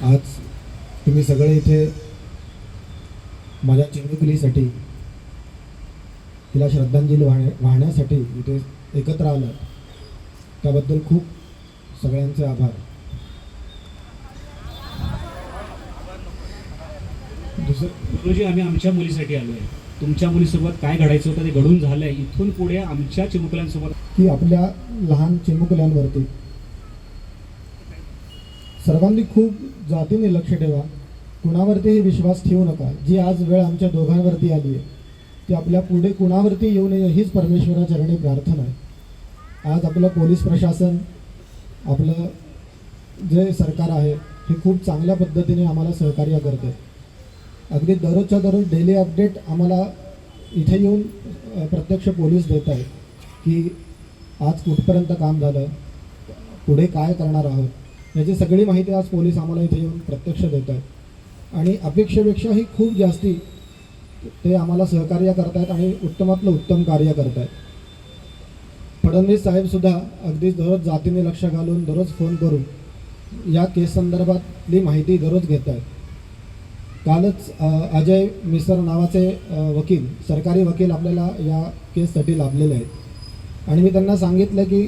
आज तुम्ही सगळे इथे माझ्या चिमुकलीसाठी तिला श्रद्धांजली वाहण्यासाठी इथे एकत्र आलात त्याबद्दल खूप सगळ्यांचे आभार. गुरुजी, आम्ही आमच्या मुलीसाठी आलो आहे. तुमच्या मुलीसोबत काय घडायचं होतं ते घडून झालंय. इथून पुढे आमच्या चिमुकल्यांसोबत की आपल्या लहान चिमुकल्यांवरती सर्वांनी खूप जातीने लक्ष ठेवा. कुणावरतीही विश्वास ठेवू नका. जी आज वेळ आमच्या दोघांवरती आली आहे ती आपल्या पुढे कुणावरती येऊ नये हीच परमेश्वराचरणी प्रार्थना आहे. आज आपलं पोलीस प्रशासन, आपलं जे सरकार आहे हे खूप चांगल्या पद्धतीने आम्हाला सहकार्य करते. अगदी दररोजच्या दररोज डेली अपडेट आम्हाला इथे येऊन प्रत्यक्ष पोलीस देत आहेत की आज कुठपर्यंत काम झालं, पुढे काय करणार आहोत याची सगळी माहिती आज पोलीस आम्हाला इथे येऊन प्रत्यक्ष देत आहेत. आणि अपेक्षेपेक्षाही खूप जास्ती ते आम्हाला सहकार्य करत आहेत आणि उत्तमातलं उत्तम कार्य करत आहेत. फडणवीस साहेबसुद्धा अगदी दररोज जातीने लक्ष घालून दररोज फोन करून या केस संदर्भातली माहिती दररोज घेत आहेत. कालच अजय मिसर नावाचे वकील, सरकारी वकील आपल्याला या केससाठी लाभलेले आहेत आणि मी त्यांना सांगितलं की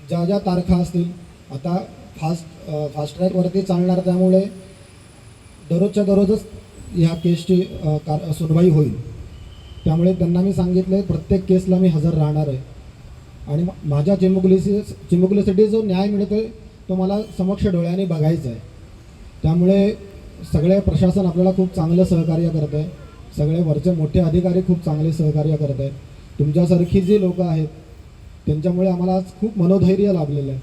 ज्या ज्या तारखा असतील आता फास्ट ट्रॅकवरती चालणार, त्यामुळे दररोजच्या दररोजच ह्या केसची सुनवाई होईल. त्यामुळे त्यांना मी सांगितलं प्रत्येक केसला मी हजर राहणार आहे आणि माझ्या चिमुकलीसाठी जो न्याय मिळतो आहे तो मला समक्ष डोळ्याने बघायचा आहे. त्यामुळे सगळे प्रशासन आपल्याला खूप चांगलं सहकार्य करत आहे. सगळे वरचे मोठे अधिकारी खूप चांगले सहकार्य करत आहेत. तुमच्यासारखी जी लोकं आहेत त्यांच्यामुळे आम्हाला आज खूप मनोधैर्य लाभलेलं आहे.